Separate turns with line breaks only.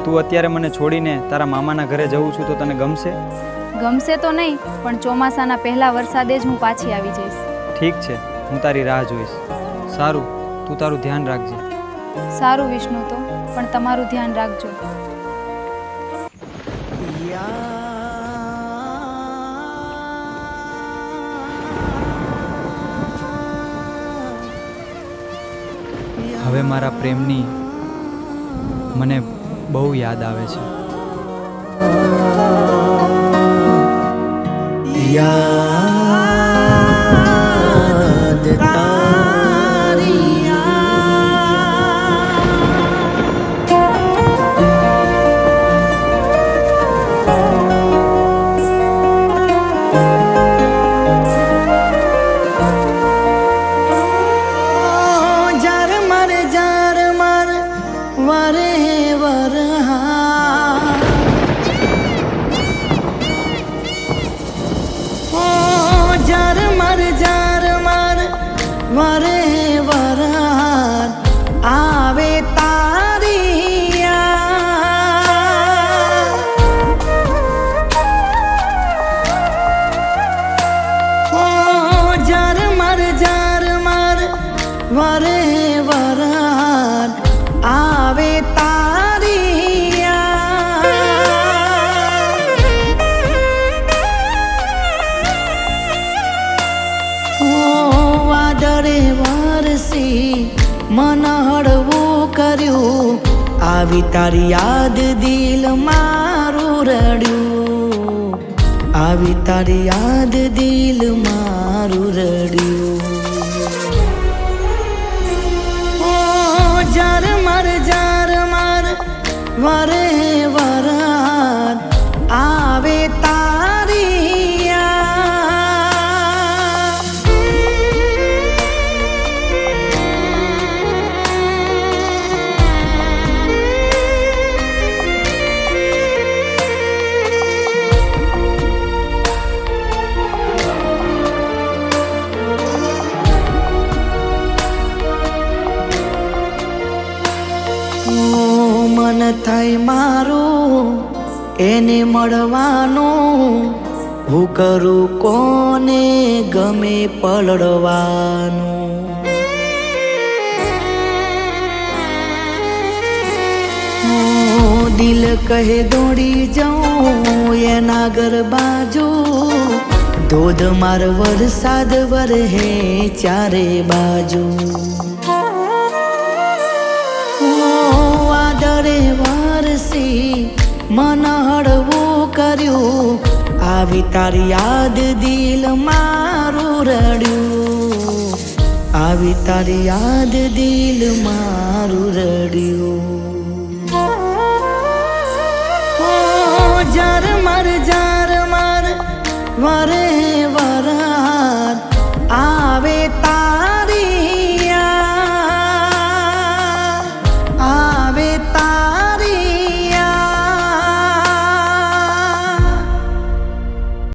તું અત્યારે મને છોડીને તારા મામાના ઘરે જવું છું તો તને ગમશે?
ગમશે તો નહીં, પણ ચોમાસાના પહેલા વરસાદે જ હું પાછી આવી જઈશ.
ઠીક છે, હું તારી રાહ જોઈશ. સારું, તું તારું ધ્યાન રાખજે.
સારું વિષ્ણુ, તો પણ તમારું ધ્યાન રાખજો.
હવે મારા પ્રેમની મને બહુ યાદ આવે છે.
યાદ તારી વરે વરહા जार मर वरे वरहार आवे तारी जार मर वरे वरहार आवे वादळे वरसी मन हळवू कर्યું આવી તારી યાદ દિલ મારું રડ્યું આવી તારી યાદ દિલ મારું રડ્યું जार मर वरे वरहार आवे मन थाय मारू एने મળવાનું હું કરું કોને ગમે પલળવાનું દિલ કહે દોડી જાઉં એના ઘર બાજુ ધોધમાર વરસાદ વરહે ચારે બાજુ વાદળે વરસી મન હળવું કર્યું આવી તારી યાદ દિલ મારું રડ્યું આવી તારી યાદ દિલ મારું રડ્યું